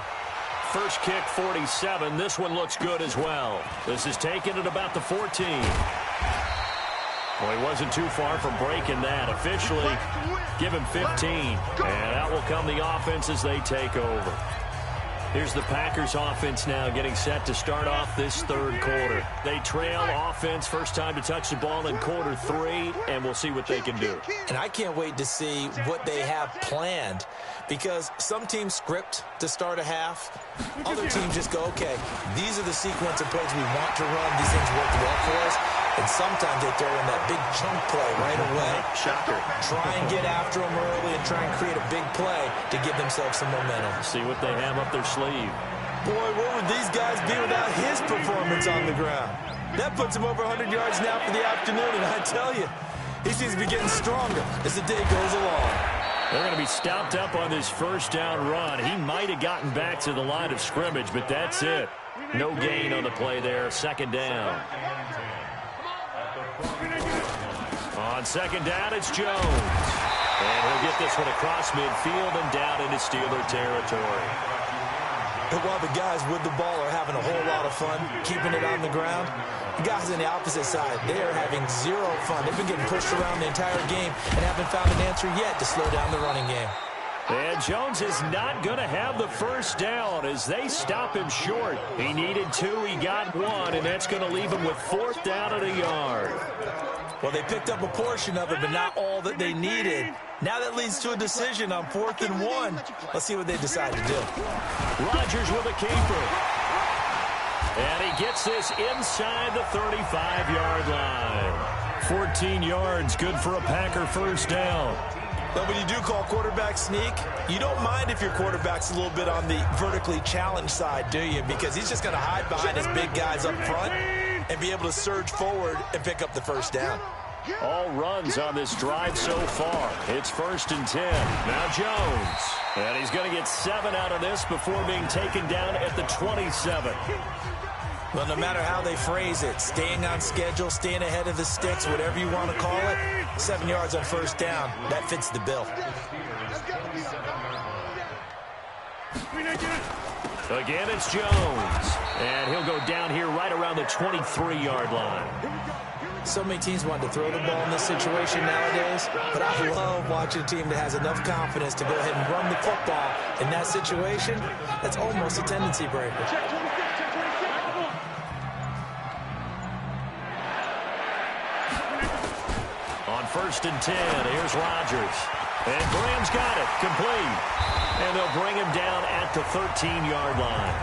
First kick, 47. This one looks good as well. This is taken at about the 14. Well, he wasn't too far from breaking that. Officially, give him 15. And out will come the offense as they take over. Here's the Packers offense now getting set to start off this 3rd quarter. They trail offense, first time to touch the ball in quarter 3, and we'll see what they can do. And I can't wait to see what they have planned, because some teams script to start a half. Other teams just go, okay, these are the sequence of plays we want to run. These things work well for us. And sometimes they throw in that big chunk play right away. Shocker. Try and get after them early and try and create a big play to give themselves some momentum. See what they have up their sleeve. Boy, what would these guys be without his performance on the ground? That puts him over 100 yards now for the afternoon, and I tell you, he seems to be getting stronger as the day goes along. They're going to be stopped up on this first down run. He might have gotten back to the line of scrimmage, but that's it. No gain on the play there, 2nd down. On 2nd down, it's Jones. And he'll get this one across midfield and down into Steeler territory. But while the guys with the ball are having a whole lot of fun keeping it on the ground, the guys on the opposite side, they are having zero fun. They've been getting pushed around the entire game and haven't found an answer yet to slow down the running game. And Jones is not going to have the first down as they stop him short. He needed 2, he got 1, and that's going to leave him with 4th down at a yard. Well, they picked up a portion of it, but not all that they needed. Now that leads to a decision on 4th and 1. Let's see what they decide to do. Rodgers with a keeper. And he gets this inside the 35-yard line. 14 yards, good for a Packer first down. But when you do call quarterback sneak, you don't mind if your quarterback's a little bit on the vertically challenged side, do you? Because he's just going to hide behind his big guys up front and be able to surge forward and pick up the first down. All runs on this drive so far. It's 1st and 10. Now Jones. And he's going to get 7 out of this before being taken down at the 27. Well, no matter how they phrase it, staying on schedule, staying ahead of the sticks, whatever you want to call it, 7 yards on first down, that fits the bill. Again, it's Jones. And he'll go down here right around the 23-yard line. So many teams want to throw the ball in this situation nowadays, but I love watching a team that has enough confidence to go ahead and run the football in that situation. That's almost a tendency breaker. On 1st and 10, here's Rodgers. And Graham's got it, complete. And they'll bring him down at the 13-yard line.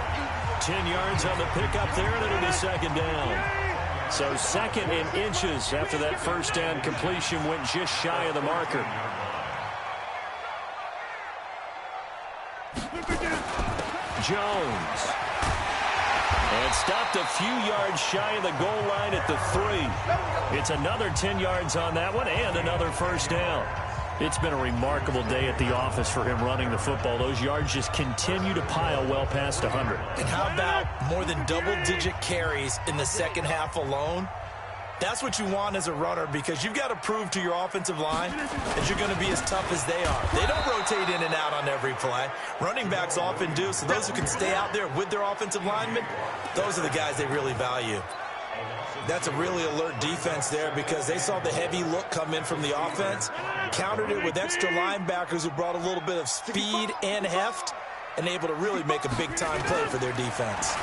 10 yards on the pickup there, and it'll be 2nd down. So 2nd in inches after that first down completion went just shy of the marker. Jones. And stopped a few yards shy of the goal line at the 3. It's another 10 yards on that one and another first down. It's been a remarkable day at the office for him running the football. Those yards just continue to pile well past 100. And how about more than double-digit carries in the second half alone? That's what you want as a runner, because you've got to prove to your offensive line that you're going to be as tough as they are. They don't rotate in and out on every play. Running backs often do, so those who can stay out there with their offensive linemen, those are the guys they really value. That's a really alert defense there because they saw the heavy look come in from the offense, countered it with extra linebackers who brought a little bit of speed and heft, and able to really make a big-time play for their defense.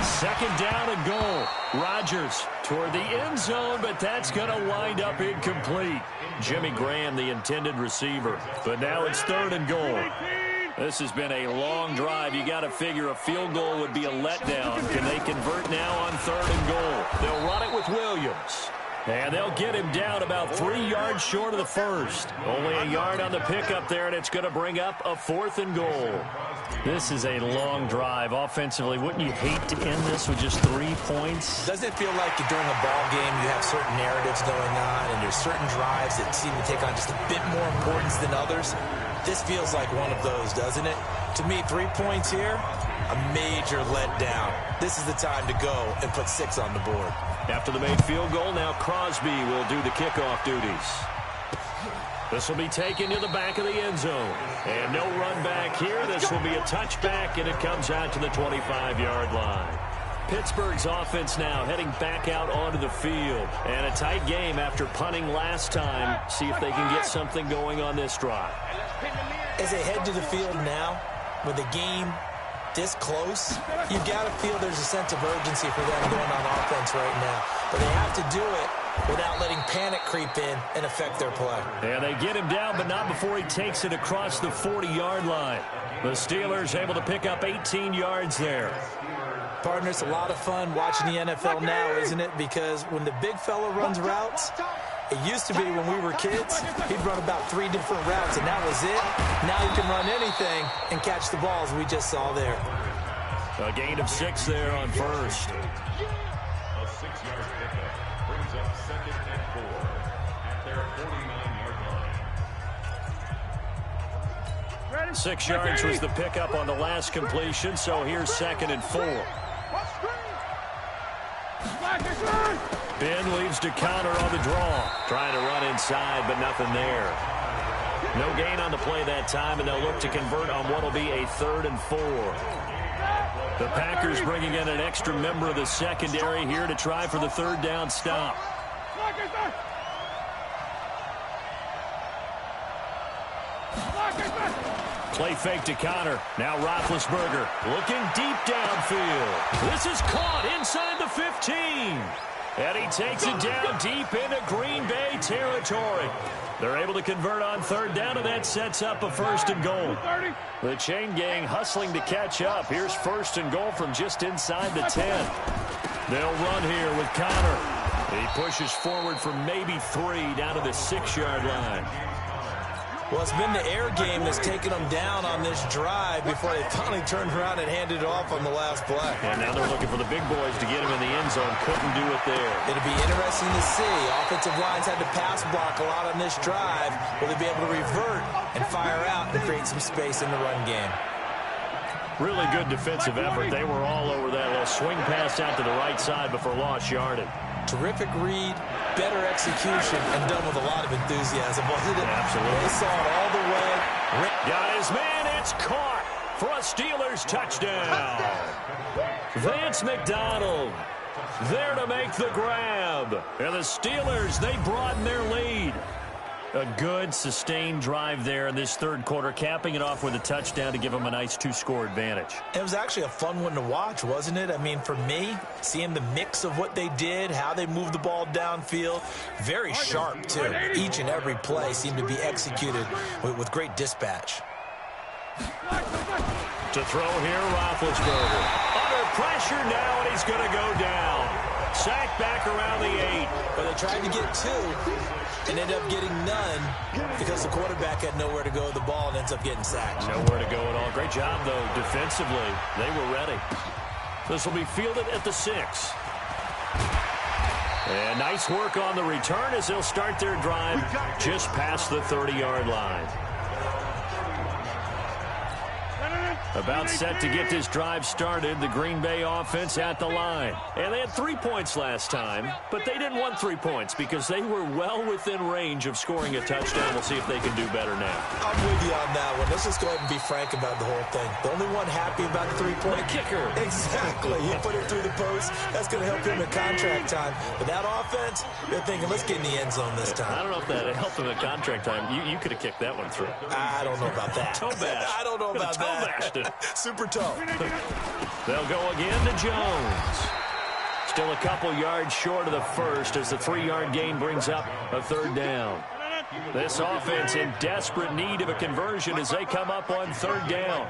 Second down and goal. Rodgers toward the end zone, but that's going to wind up incomplete. Jimmy Graham, the intended receiver. But now it's third and goal. This has been a long drive. You got to figure a field goal would be a letdown. Can they convert now on third and goal? They'll run it with Williams. And they'll get him down about 3 yards short of the first. Only a yard on the pickup there, and it's going to bring up a fourth and goal. This is a long drive offensively. Wouldn't you hate to end this with just 3 points? Doesn't it feel like during a ball game you have certain narratives going on and there's certain drives that seem to take on just a bit more importance than others? This feels like one of those, doesn't it? To me, 3 points here, a major letdown. This is the time to go and put 6 on the board. After the made field goal, now Crosby will do the kickoff duties. This will be taken to the back of the end zone. And no run back here. This will be a touchback, and it comes out to the 25-yard line. Pittsburgh's offense now heading back out onto the field. And a tight game after punting last time. See if they can get something going on this drive. As they head to the field now, with the game this close, you've got to feel there's a sense of urgency for them going on offense right now. But they have to do it without letting panic creep in and affect their play. And they get him down, but not before he takes it across the 40-yard line. The Steelers able to pick up 18 yards there. Partner, it's a lot of fun watching the NFL now, isn't it? Because when the big fella runs routes, it used to be when we were kids, he'd run about 3 different routes, and that was it. Now he can run anything and catch the balls we just saw there. A gain of 6 there on first. A 6-yard pickup brings up 2nd and 4 at their 49-yard line. 6 yards was the pickup on the last completion, so here's 2nd and 4. Ben leaves to counter on the draw. Trying to run inside, but nothing there. No gain on the play that time, and they'll look to convert on what will be a 3rd and 4. The Packers bringing in an extra member of the secondary here to try for the 3rd down stop. Play fake to Connor. Now Roethlisberger looking deep downfield. This is caught inside the 15. And he takes it down deep into Green Bay territory. They're able to convert on 3rd down, and that sets up a 1st and goal. The chain gang hustling to catch up. Here's 1st and goal from just inside the 10. They'll run here with Connor. He pushes forward for maybe 3 down to the 6-yard line. Well, it's been the air game that's taken them down on this drive before they finally turned around and handed it off on the last play. And now they're looking for the big boys to get him in the end zone. Couldn't do it there. It'll be interesting to see. Offensive lines had to pass block a lot on this drive. Will they be able to revert and fire out and create some space in the run game? Really good defensive effort. They were all over that little swing pass out to the right side before lost yardage. Terrific read, better execution, and done with a lot of enthusiasm, wasn't it? Absolutely. They saw it all the way. Got his man. It's caught for a Steelers touchdown. Vance McDonald there to make the grab. And the Steelers, they broaden their lead. A good, sustained drive there in this 3rd quarter, capping it off with a touchdown to give them a nice 2-score advantage. It was actually a fun one to watch, wasn't it? I mean, for me, seeing the mix of what they did, how they moved the ball downfield, very sharp, too. Each and every play seemed to be executed with great dispatch. To throw here, Roethlisberger. Under pressure now, and he's going to go down. Sacked back around the 8. But they tried to get 2 and ended up getting none because the quarterback had nowhere to go with the ball and ends up getting sacked. Nowhere to go at all. Great job, though, defensively. They were ready. This will be fielded at the 6. And nice work on the return as they'll start their drive just past the 30-yard line. About set to get this drive started, the Green Bay offense at the line. And they had 3 points last time, but they didn't want 3 points because they were well within range of scoring a touchdown. We'll see if they can do better now. I'm with you on that one. Let's just go ahead and be frank about the whole thing. The only one happy about the 3-point kicker. Exactly. He put it through the post. That's going to help him in contract time. But that offense, they're thinking, let's get in the end zone this time. I don't know if that helped him in contract time. You could have kicked that one through. I don't know about that. Toe bash. I don't know about that. Bashed it. Super toe. They'll go again to Jones. Still a couple yards short of the first as the 3-yard gain brings up a 3rd down. This offense in desperate need of a conversion as they come up on 3rd down.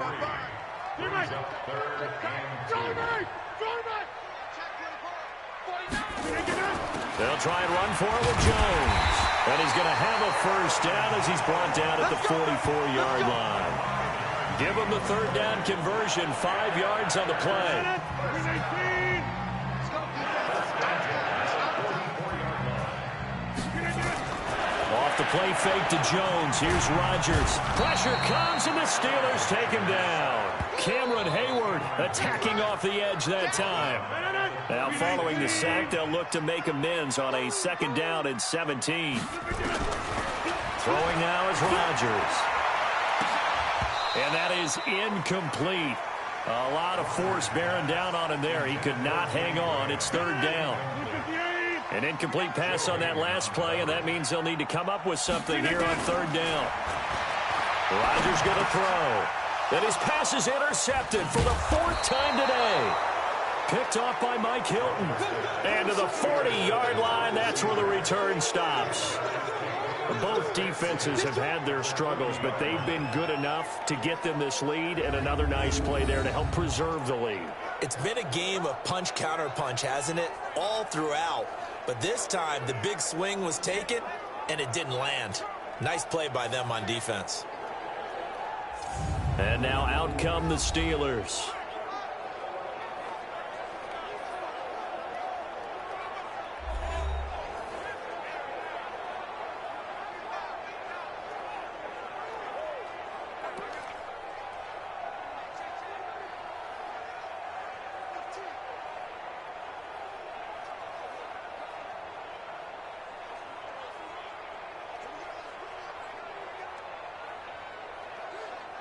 They'll try and run for it with Jones. And he's going to have a 1st down as he's brought down at the 44-yard line. Give him the 3rd down conversion, 5 yards on the play. Off the play fake to Jones. Here's Rodgers. Pressure comes, and the Steelers take him down. Cameron Hayward attacking off the edge that time. Now following the sack, they'll look to make amends on a 2nd down and 17. Throwing now is Rodgers. And that is incomplete. A lot of force bearing down on him there. He could not hang on. It's 3rd down. An incomplete pass on that last play, and that means they'll need to come up with something here on 3rd down. Rodgers going to throw. Then his pass is intercepted for the 4th time today. Picked off by Mike Hilton. And to the 40-yard line, that's where the return stops. Both defenses have had their struggles, but they've been good enough to get them this lead, and another nice play there to help preserve the lead. It's been a game of punch-counter-punch, hasn't it? All throughout. But this time, the big swing was taken, and it didn't land. Nice play by them on defense. And now out come the Steelers.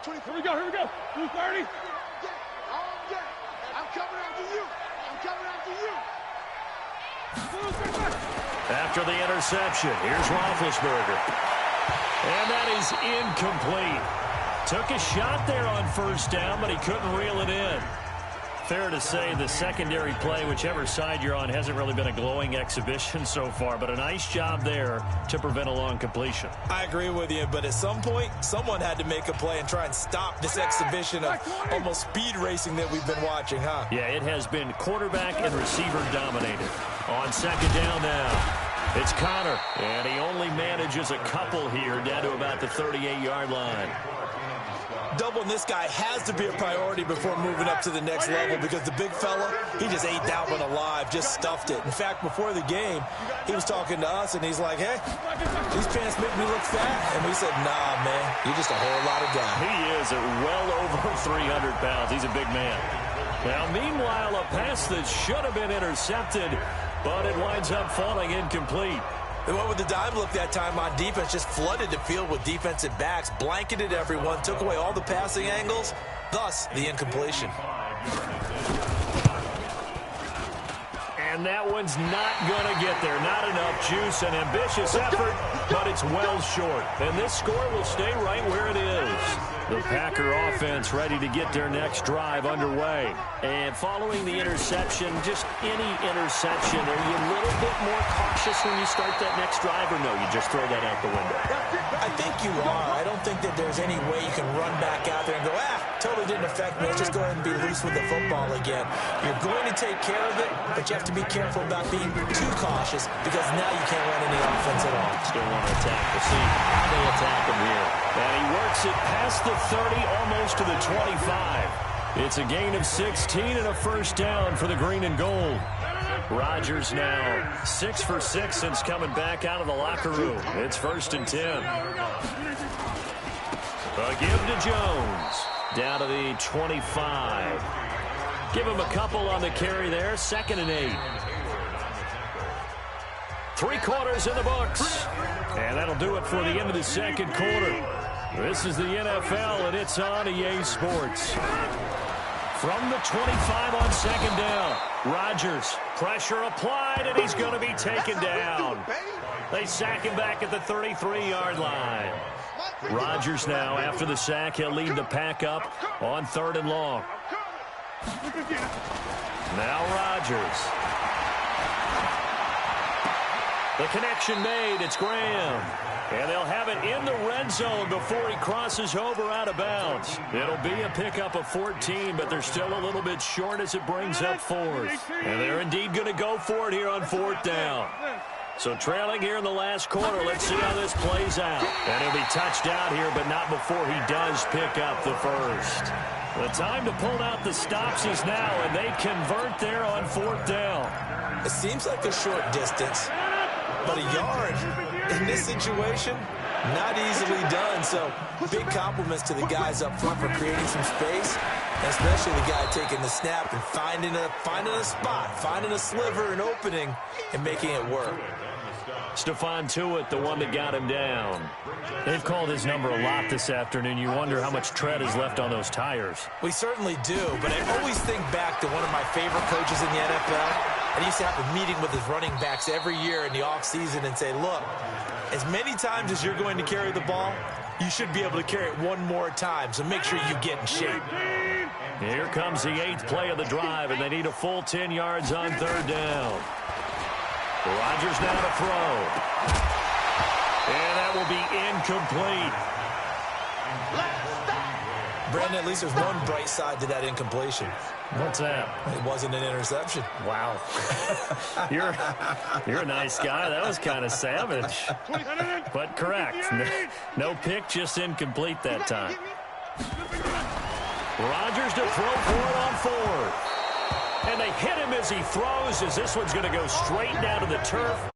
Here we go. 230. I'm coming after you. After the interception, here's Roethlisberger. And that is incomplete. Took a shot there on 1st down, but he couldn't reel it in. Fair to say the secondary play, whichever side you're on, hasn't really been a glowing exhibition so far, but a nice job there to prevent a long completion. I agree with you, but at some point, someone had to make a play and try and stop this exhibition of almost speed racing that we've been watching, huh? Yeah, it has been quarterback and receiver dominated. On 2nd down now, it's Connor, and he only manages a couple here down to about the 38-yard line. Doubling this guy has to be a priority before moving up to the next level because the big fella, he just ate that one alive, just stuffed it. In fact, before the game, he was talking to us, and he's like, hey, these pants make me look fat. And we said, nah, man, you're just a whole lot of guy. He is at well over 300 pounds. He's a big man. Now, meanwhile, a pass that should have been intercepted, but it winds up falling incomplete. They went with the dime look that time on defense, just flooded the field with defensive backs, blanketed everyone, took away all the passing angles, thus the incompletion. And that one's not going to get there. Not enough juice, an ambitious effort, but it's well short. And this score will stay right where it is. The Packer offense ready to get their next drive underway. And following the interception, just any interception, are you a little bit more cautious when you start that next drive, or no, you just throw that out the window? I think you are. I don't think that there's any way you can run back out there and go, totally didn't affect me. Let's just go ahead and be loose with the football again. You're going to take care of it, but you have to be careful about being too cautious because now you can't run any offense at all. Still want to attack. We'll see how they attack him here. And he works it past the 30, almost to the 25. It's a gain of 16 and a 1st down for the green and gold. Rodgers now 6 for 6 since coming back out of the locker room. It's 1st and 10. A give to Jones. Down to the 25. Give him a couple on the carry there. 2nd and 8. 3 quarters in the books. And that'll do it for the end of the 2nd quarter. This is the NFL, and it's on EA Sports. From the 25 on 2nd down. Rodgers, pressure applied, and he's going to be taken down. They sack him back at the 33-yard line. Rodgers now, after the sack, he'll lead the pack up on 3rd and long. Now Rodgers. The connection made. It's Graham. And they'll have it in the red zone before he crosses over out of bounds. It'll be a pickup of 14, but they're still a little bit short as it brings up 4th. And they're indeed going to go for it here on 4th down. So trailing here in the last quarter, let's see how this plays out. And he'll be touched out here, but not before he does pick up the first. The time to pull out the stops is now, and they convert there on 4th down. It seems like a short distance, but a yard in this situation, not easily done. So big compliments to the guys up front for creating some space, and especially the guy taking the snap and finding a spot, finding a sliver, an opening, and making it work. Stephon Tuitt, the one that got him down. They've called his number a lot this afternoon. You wonder how much tread is left on those tires. We certainly do, but I always think back to one of my favorite coaches in the NFL. And he used to have a meeting with his running backs every year in the offseason and say, look, as many times as you're going to carry the ball, you should be able to carry it one more time, so make sure you get in shape. Here comes the 8th play of the drive, and they need a full 10 yards on 3rd down. Rodgers now to throw. And that will be incomplete. Brandon, at least there's one bright side to that incompletion. What's that? It wasn't an interception. Wow. You're a nice guy. That was kind of savage. But correct. No pick, just incomplete that time. Rodgers to throw for it on 4th. And they hit him as he throws, as this one's going to go straight down to the turf.